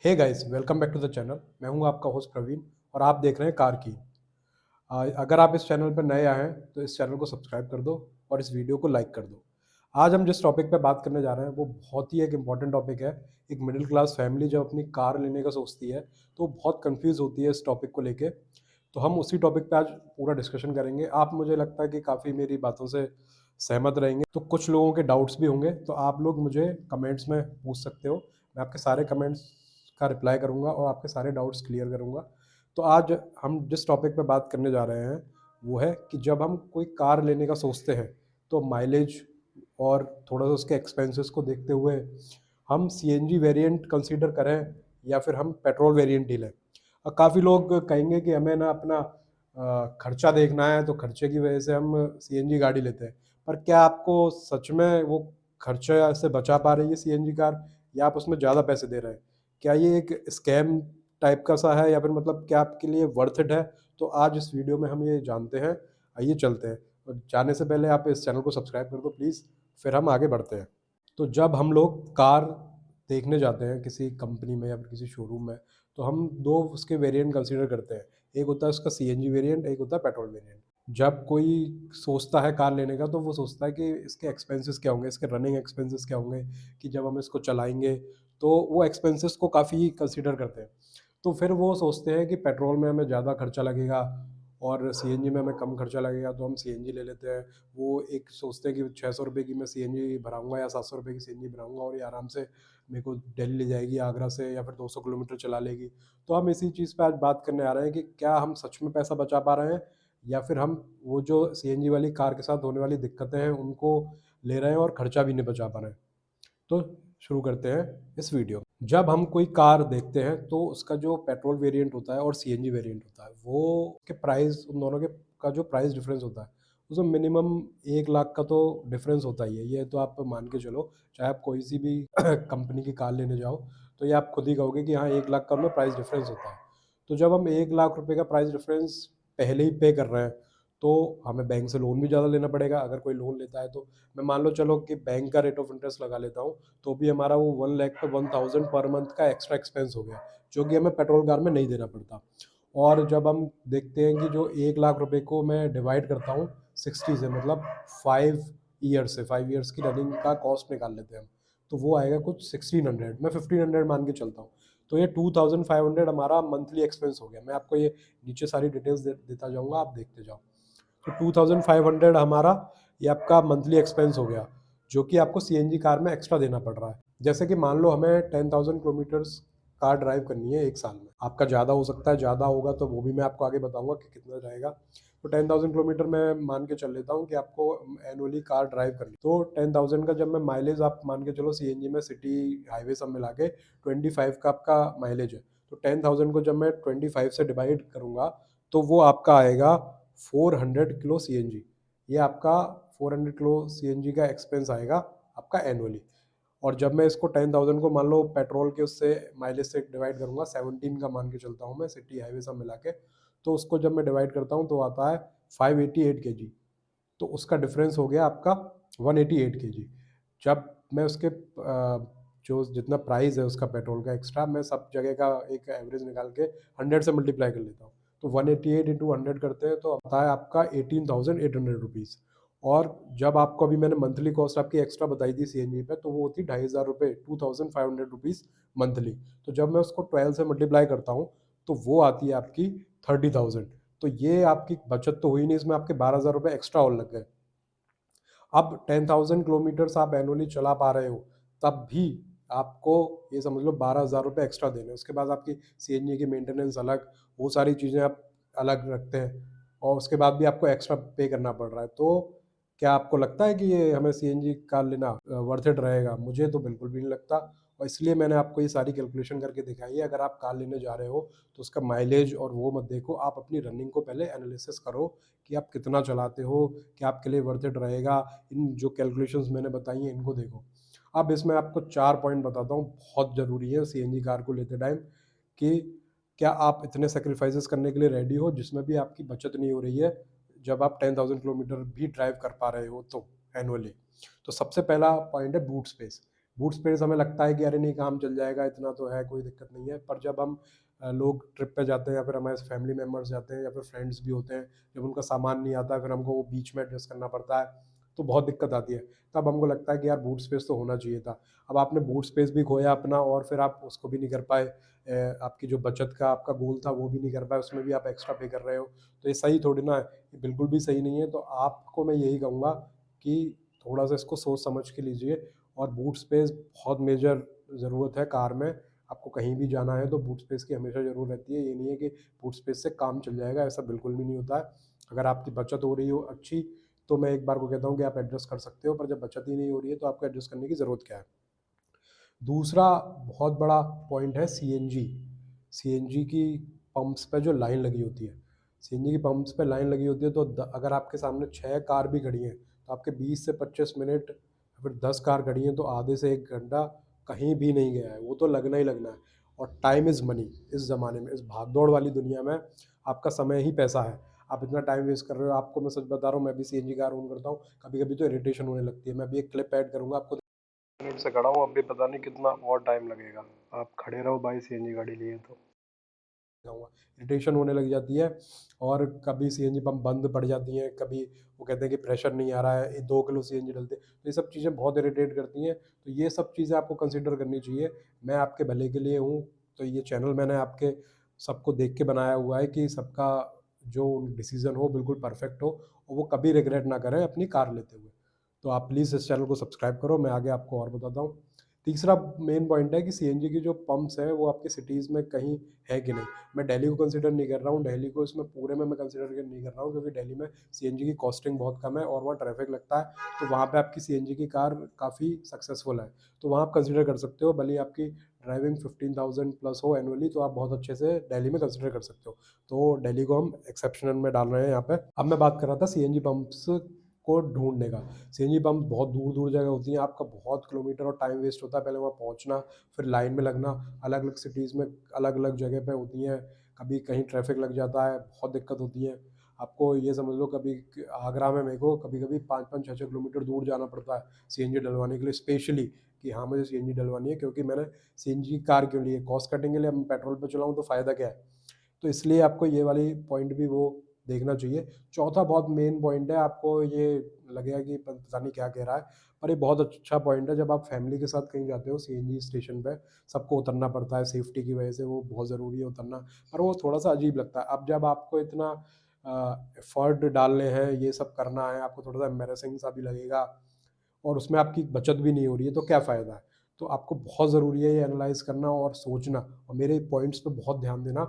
Hey guys, welcome back to the channel. मैं हूं आपका होस्ट प्रवीण और आप देख रहे हैं कार की। अगर आप इस चैनल पर नए आए हैं तो इस चैनल को सब्सक्राइब कर दो और इस वीडियो को लाइक कर दो। आज हम जिस टॉपिक पे बात करने जा रहे हैं वो बहुत ही एक इम्पॉर्टेंट टॉपिक है। एक मिडिल क्लास फैमिली जब अपनी कार लेने का सोचती है तो बहुत कंफ्यूज होती है इस टॉपिक को लेके। तो हम उसी टॉपिक पे आज पूरा डिस्कशन करेंगे। आप, मुझे लगता है कि काफ़ी मेरी बातों से सहमत रहेंगे, तो कुछ लोगों के डाउट्स भी होंगे, तो आप लोग मुझे कमेंट्स में पूछ सकते हो। मैं आपके सारे कमेंट्स का रिप्लाई करूंगा और आपके सारे डाउट्स क्लियर करूंगा। तो आज हम जिस टॉपिक पे बात करने जा रहे हैं वो है कि जब हम कोई कार लेने का सोचते हैं तो माइलेज और थोड़ा सा उसके एक्सपेंसेस को देखते हुए हम सीएनजी वेरिएंट कंसीडर करें या फिर हम पेट्रोल वेरिएंट ही लें। काफ़ी लोग कहेंगे कि हमें ना अपना खर्चा देखना है, तो खर्चे की वजह से हम सीएनजी गाड़ी लेते हैं। पर क्या आपको सच में वो खर्चा से बचा पा रही है सीएनजी कार, या आप उसमें ज़्यादा पैसे दे रहे हैं? क्या ये एक स्कैम टाइप का सा है या फिर मतलब क्या आपके लिए वर्थ इट है? तो आज इस वीडियो में हम ये जानते हैं। आइए चलते हैं। और जाने से पहले आप इस चैनल को सब्सक्राइब कर दो प्लीज़, फिर हम आगे बढ़ते हैं। तो जब हम लोग कार देखने जाते हैं किसी कंपनी में या फिर किसी शोरूम में, तो हम दो उसके वेरिएंट कंसीडर करते हैं। एक होता है उसका सीएनजी वेरिएंट, एक होता है पेट्रोल वेरिएंट। जब कोई सोचता है कार लेने का तो वो सोचता है कि इसके एक्सपेंसेस क्या होंगे, इसके रनिंग एक्सपेंसेस क्या होंगे, कि जब हम इसको चलाएंगे तो वो एक्सपेंसेस को काफ़ी कंसीडर करते हैं। तो फिर वो सोचते हैं कि पेट्रोल में हमें ज़्यादा खर्चा लगेगा और सीएनजी में हमें कम खर्चा लगेगा, तो हम सीएनजी ले लेते हैं। वो एक सोचते हैं कि 600 रुपये की मैं सीएनजी भराऊंगा या 700 रुपये की सीएनजी भराऊंगा और ये आराम से मेरे को दिल्ली ले जाएगी, आगरा से, या फिर 200 किलोमीटर चला लेगी। तो हम इसी चीज़ पे आज बात करने आ रहे हैं कि क्या हम सच में पैसा बचा पा रहे हैं, या फिर हम वो जो सीएनजी वाली कार के साथ होने वाली दिक्कतें हैं उनको ले रहे हैं और खर्चा भी नहीं बचा पा रहे हैं। तो शुरू करते हैं इस वीडियो। जब हम कोई कार देखते हैं तो उसका जो पेट्रोल वेरिएंट होता है और सीएनजी वेरिएंट होता है, वो के प्राइस, उन दोनों के का जो प्राइस डिफरेंस होता है उसमें मिनिमम 1 लाख का तो डिफरेंस होता ही है। ये तो आप मान के चलो, चाहे आप कोई सी भी कंपनी की कार लेने जाओ तो ये आप खुद ही कहोगे कि हाँ, 1 लाख का उनमें प्राइस डिफरेंस होता है। तो जब हम 1 लाख रुपए का प्राइस डिफरेंस पहले ही पे कर रहे हैं तो हमें बैंक से लोन भी ज़्यादा लेना पड़ेगा। अगर कोई लोन लेता है तो मैं मान लो चलो कि बैंक का रेट ऑफ इंटरेस्ट लगा लेता हूँ, तो भी हमारा वो 1 लाख पे 1000 पर मंथ का एक्स्ट्रा एक्सपेंस हो गया, जो कि हमें पेट्रोल कार में नहीं देना पड़ता। और जब हम देखते हैं कि जो 1 लाख रुपए को मैं डिवाइड करता हूँ 60 से, मतलब 5 ईयर से, 5 ईयर्स की रनिंग का कॉस्ट निकाल लेते हैं हम, तो वो आएगा कुछ 1600, मैं 1500 मान के चलता हूँ। तो ये 2500 हमारा मंथली एक्सपेंस हो गया। मैं आपको ये नीचे सारी डिटेल्स देता जाऊँगा, आप देखते जाओ। तो 2500 हमारा ये आपका मंथली एक्सपेंस हो गया, जो कि आपको सीएनजी कार में एक्स्ट्रा देना पड़ रहा है। जैसे कि मान लो हमें 10,000 किलोमीटर्स कार ड्राइव करनी है एक साल में। आपका ज़्यादा हो सकता है, ज़्यादा होगा तो वो भी मैं आपको आगे बताऊंगा कि कितना जाएगा। तो 10,000 किलोमीटर में मान के चल लेता हूँ कि आपको एनुअली कार ड्राइव करनी, तो 10,000 का जब मैं माइलेज, आप मान के चलो सीएनजी में सिटी हाईवे सब मिला के 25 का आपका माइलेज है, तो 10,000 को जब मैं 25 से डिवाइड करूँगा तो वो आपका आएगा 400 किलो सीएनजी। ये आपका 400 किलो सीएनजी का एक्सपेंस आएगा आपका एनुअली। और जब मैं इसको 10,000 को मान लो पेट्रोल के उससे माइलेज से डिवाइड करूँगा, 17 का मान के चलता हूँ मैं, सिटी हाईवे सब मिला के, तो उसको जब मैं डिवाइड करता हूँ तो आता है 588 केजी। तो उसका डिफरेंस हो गया आपका 188 केजी। जब मैं उसके जो जितना प्राइस है उसका पेट्रोल का एक्स्ट्रा, मैं सब जगह का एक एवरेज निकाल के 100 से मल्टीप्लाई कर लेता हूँ, तो 188 इंटू 100 करते हैं तो आता है आपका 18,800 रुपीज़। और जब आपको अभी मैंने मंथली कॉस्ट आपकी एक्स्ट्रा बताई थी सीएनजी पे, तो वो होती 2,500 रुपये, 2,500 रुपीज़ मंथली। तो जब मैं उसको 12 से मल्टीप्लाई करता हूँ तो वो आती है आपकी 30,000। तो ये आपकी बचत तो हुई नहीं, इसमें आपके 12,000 रुपये एक्स्ट्रा और लग गए। अब 10,000 किलोमीटर्स आप एनुअली चला पा रहे हो, तब भी आपको ये समझ लो 12,000 रुपये एक्स्ट्रा देने। उसके बाद आपकी सीएनजी की मेंटेनेंस अलग, वो सारी चीज़ें आप अलग रखते हैं, और उसके बाद भी आपको एक्स्ट्रा पे करना पड़ रहा है। तो क्या आपको लगता है कि ये हमें सीएनजी कार लेना वर्थ इट रहेगा? मुझे तो बिल्कुल भी नहीं लगता, और इसलिए मैंने आपको ये सारी कैलकुलेशन करके दिखाई है। अगर आप कार लेने जा रहे हो तो उसका माइलेज और वो मत देखो, आप अपनी रनिंग को पहले एनालिसिस करो कि आप कितना चलाते हो, कि आपके लिए वर्थ इट रहेगा। इन जो कैलकुलेशंस मैंने बताई हैं इनको देखो। अब इसमें आपको 4 पॉइंट बताता हूँ, बहुत ज़रूरी है सीएनजी कार को लेते टाइम, कि क्या आप इतने सैक्रिफाइसेस करने के लिए रेडी हो जिसमें भी आपकी बचत नहीं हो रही है, जब आप 10,000 किलोमीटर भी ड्राइव कर पा रहे हो तो एनुअली। तो सबसे पहला पॉइंट है बूट स्पेस। बूट स्पेस हमें लगता है कि अरे नहीं काम चल जाएगा, इतना तो है, कोई दिक्कत नहीं है। पर जब हम लोग ट्रिप पे जाते हैं या फिर हमारे फैमिली मेम्बर्स जाते हैं या फिर फ्रेंड्स भी होते हैं, जब उनका सामान नहीं आता है फिर हमको वो बीच में एडजस्ट करना पड़ता है, तो बहुत दिक्कत आती है। तब हमको लगता है कि यार बूट स्पेस तो होना चाहिए था। अब आपने बूट स्पेस भी खोया अपना और फिर आप उसको भी नहीं कर पाए, आपकी जो बचत का आपका गोल था वो भी नहीं कर पाए, उसमें भी आप एक्स्ट्रा पे कर रहे हो, तो ये सही थोड़ी ना है, ये बिल्कुल भी सही नहीं है। तो आपको मैं यही कहूँगा कि थोड़ा सा इसको सोच समझ के लीजिए। और बूट स्पेस बहुत मेजर ज़रूरत है कार में। आपको कहीं भी जाना है तो बूट स्पेस की हमेशा ज़रूरत रहती है। ये नहीं है कि बूट स्पेस से काम चल जाएगा, ऐसा बिल्कुल भी नहीं होता है। अगर आपकी बचत हो रही हो अच्छी, तो मैं एक बार को कहता हूँ कि आप एडजस्ट कर सकते हो, पर जब बचत ही नहीं हो रही है तो आपको एडजस्ट करने की ज़रूरत क्या है। दूसरा बहुत बड़ा पॉइंट है सीएनजी। सीएनजी की पंप्स पे जो लाइन लगी होती है, सीएनजी की पंप्स पे लाइन लगी होती है, तो अगर आपके सामने 6 कार भी खड़ी हैं तो आपके 20 से 25 मिनट, फिर 10 कार खड़ी हैं तो आधे से 1 घंटा कहीं भी नहीं गया है, वो तो लगना ही लगना है। और टाइम इज़ मनी। इस ज़माने में, इस भाग दौड़ वाली दुनिया में आपका समय ही पैसा है। आप इतना टाइम वेस्ट कर रहे हो। आपको मैं सच बता रहा हूँ, मैं भी सीएनजी कार ऑन करता हूँ, कभी कभी तो इरिटेशन होने लगती है। मैं भी एक क्लिप ऐड करूँगा आपको, मिनट से खड़ा हूँ, अब भी पता नहीं कितना और टाइम लगेगा। आप खड़े रहो भाई, सीएनजी गाड़ी लिए तो इरिटेशन होने लग जाती है। और कभी सीएनजी पंप बंद पड़ जाती हैं, कभी वो कहते हैं कि प्रेशर नहीं आ रहा है, 2 किलो सीएनजी डलते, तो ये सब चीज़ें बहुत इरिटेट करती हैं। तो ये सब चीज़ें आपको कंसिडर करनी चाहिए। मैं आपके भले के लिए हूँ, तो ये चैनल मैंने आपके सबको देख के बनाया हुआ है कि सबका जो डिसीज़न हो बिल्कुल परफेक्ट हो और वो कभी रिग्रेट ना करें अपनी कार लेते हुए। तो आप प्लीज़ इस चैनल को सब्सक्राइब करो, मैं आगे आपको और बताता हूँ। तीसरा मेन पॉइंट है कि सीएनजी की जो पंप्स हैं वो आपकी सिटीज़ में कहीं है कि नहीं। मैं दिल्ली को कंसिडर नहीं कर रहा हूँ, दिल्ली को इसमें पूरे में मैं कंसिडर नहीं कर रहा हूँ, क्योंकि दिल्ली में सीएनजी की कॉस्टिंग बहुत कम है और वहाँ ट्रैफिक लगता है, तो वहाँ पे आपकी सीएनजी की कार काफ़ी सक्सेसफुल है। तो वहाँ आप कंसिडर कर सकते हो, भले ही आपकी ड्राइविंग 15,000 प्लस हो एनुअली, तो आप बहुत अच्छे से दिल्ली में कंसिडर कर सकते हो। तो दिल्ली को हम एक्सेप्शनल में डाल रहे हैं यहाँ पे। अब मैं बात कर रहा था सीएनजी पंप्स को ढूँढने का। सीएनजी पंप बहुत दूर-दूर जगह होती हैं, आपका बहुत किलोमीटर और टाइम वेस्ट होता है पहले वहाँ पहुँचना, फिर लाइन में लगना। अलग-अलग सिटीज़ में अलग-अलग जगह पे होती हैं, कभी कहीं ट्रैफिक लग जाता है, बहुत दिक्कत होती है। आपको ये समझ लो, कभी आगरा में मेरे को कभी-कभी 5-5, 6-6 किलोमीटर दूर जाना पड़ता है सीएनजी डलवाने के लिए स्पेशली, कि हाँ, मुझे सीएनजी डलवानी है, क्योंकि मैंने सीएनजी कार क्यों ली है, कॉस्ट कटिंग के लिए। अब पेट्रोल पे चलाऊँ तो फ़ायदा क्या है? तो इसलिए आपको ये वाली पॉइंट भी वो देखना चाहिए। चौथा बहुत मेन पॉइंट है, आपको ये लगेगा कि पता नहीं क्या कह रहा है, पर ये बहुत अच्छा पॉइंट है। जब आप फैमिली के साथ कहीं जाते हो सीएनजी स्टेशन पे, सबको उतरना पड़ता है सेफ्टी की वजह से, वो बहुत ज़रूरी है उतरना, पर वो थोड़ा-सा अजीब लगता है। अब जब आपको इतना एफर्ट डालने हैं, ये सब करना है, आपको थोड़ा-सा एम्बैरेसिंग सा भी लगेगा और उसमें आपकी बचत भी नहीं हो रही है, तो क्या फ़ायदा है? तो आपको बहुत ज़रूरी है ये एनालाइज़ करना और सोचना, और मेरे पॉइंट्स पे बहुत ध्यान देना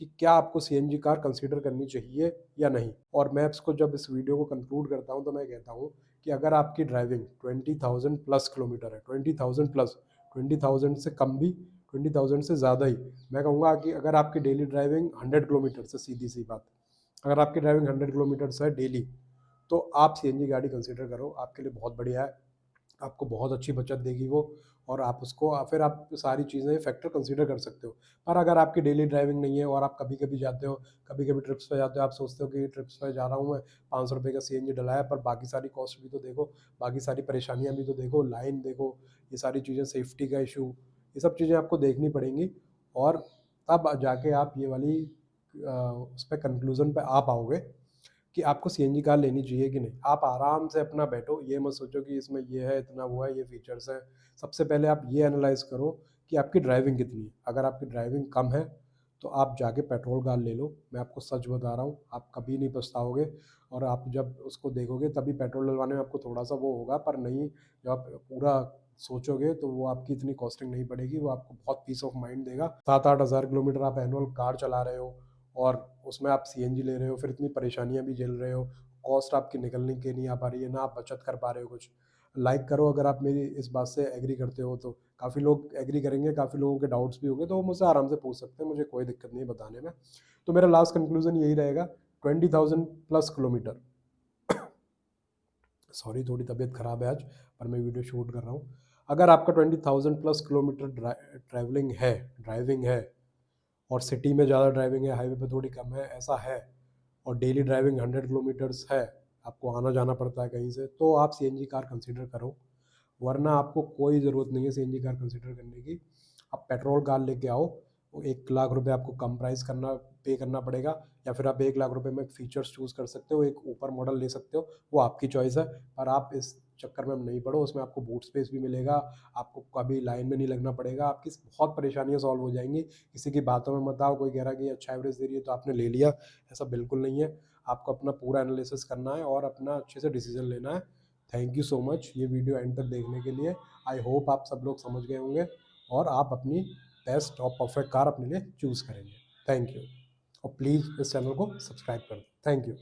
कि क्या आपको सीएनजी कार कंसीडर करनी चाहिए या नहीं। और मैं इसको जब इस वीडियो को कंक्लूड करता हूँ, तो मैं कहता हूँ कि अगर आपकी ड्राइविंग 20,000 प्लस किलोमीटर है, 20,000 प्लस, 20,000 से कम भी, 20,000 से ज़्यादा ही, मैं कहूँगा कि अगर आपकी डेली ड्राइविंग 100 किलोमीटर से, सीधी-सी बात, अगर आपकी ड्राइविंग 100 किलोमीटर्स है डेली, तो आप सीएनजी गाड़ी कंसीडर करो, आपके लिए बहुत बढ़िया है। आपको बहुत अच्छी बचत देगी वो, और आप उसको फिर आप सारी चीज़ें फैक्टर कंसीडर कर सकते हो। पर अगर आपकी डेली ड्राइविंग नहीं है और आप कभी-कभी जाते हो, कभी-कभी ट्रिप्स पे जाते हो, आप सोचते हो कि ट्रिप्स पे जा रहा हूँ मैं, ₹500 का सीएनजी डलाया, पर बाकी सारी कॉस्ट भी तो देखो, बाकी सारी परेशानियाँ भी तो देखो, लाइन देखो, ये सारी चीज़ें, सेफ्टी का इश्यू, ये सब चीज़ें आपको देखनी पड़ेंगी। और तब जाके आप ये वाली उस पे कंक्लूज़न पे आ पाओगे कि आपको सीएनजी कार लेनी चाहिए कि नहीं। आप आराम से अपना बैठो, ये मत सोचो कि इसमें ये है, इतना वो है, ये फीचर्स हैं। सबसे पहले आप ये एनालाइज़ करो कि आपकी ड्राइविंग कितनी है। अगर आपकी ड्राइविंग कम है, तो आप जाके पेट्रोल कार ले लो। मैं आपको सच बता रहा हूँ, आप कभी नहीं पछताओगे। और आप जब उसको देखोगे तभी पेट्रोल डलवाने में आपको थोड़ा-सा वो होगा, पर नहीं, जब आप पूरा सोचोगे तो वो आपकी इतनी कॉस्टिंग नहीं पड़ेगी, वो आपको बहुत पीस ऑफ माइंड देगा। 7-8 हज़ार किलोमीटर आप एनुअल कार चला रहे हो और उसमें आप सीएनजी ले रहे हो, फिर इतनी परेशानियाँ भी झेल रहे हो, कॉस्ट आपकी निकलने के नहीं आ पा रही है, ना आप बचत कर पा रहे हो कुछ। लाइक करो अगर आप मेरी इस बात से एग्री करते हो तो। काफ़ी लोग एग्री करेंगे, काफ़ी लोगों के डाउट्स भी होंगे, तो वो मुझसे आराम से पूछ सकते हैं, मुझे कोई दिक्कत नहीं है बताने में। तो मेरा लास्ट कंक्लूज़न यही रहेगा, 20,000 प्लस किलोमीटर, सॉरी थोड़ी तबीयत ख़राब है आज, पर मैं वीडियो शूट कर रहा हूँ। अगर आपका 20,000 प्लस किलोमीटर ड्राइविंग है और सिटी में ज़्यादा ड्राइविंग है, हाईवे पे थोड़ी कम है, ऐसा है, और डेली ड्राइविंग 100 किलोमीटर्स है, आपको आना-जाना पड़ता है कहीं से, तो आप सीएनजी कार कंसीडर करो। वरना आपको कोई ज़रूरत नहीं है सीएनजी कार कंसिडर करने की। आप पेट्रोल कार लेके आओ, वो 1 लाख रुपए आपको कम प्राइस करना पे करना पड़ेगा, या फिर आप 1 लाख रुपए में फीचर्स चूज़ कर सकते हो, एक ऊपर मॉडल ले सकते हो, वो आपकी चॉइस है। पर आप इस चक्कर में नहीं पड़ो, उसमें आपको बूट स्पेस भी मिलेगा, आपको कभी लाइन में नहीं लगना पड़ेगा, आपकी बहुत परेशानियाँ सॉल्व हो जाएंगी। किसी की बातों में मत आओ, कोई कह रहा है कि अच्छा एवरेज दे रही है तो आपने ले लिया, ऐसा बिल्कुल नहीं है। आपको अपना पूरा एनालिसिस करना है और अपना अच्छे से डिसीजन लेना है। थैंक यू सो मच ये वीडियो एंड तक देखने के लिए। आई होप आप सब लोग समझ गए होंगे और आप अपनी बेस्ट और परफेक्ट कार अपने लिए चूज़ करेंगे। थैंक यू, और प्लीज़ इस चैनल को सब्सक्राइब कर दें। Thank you.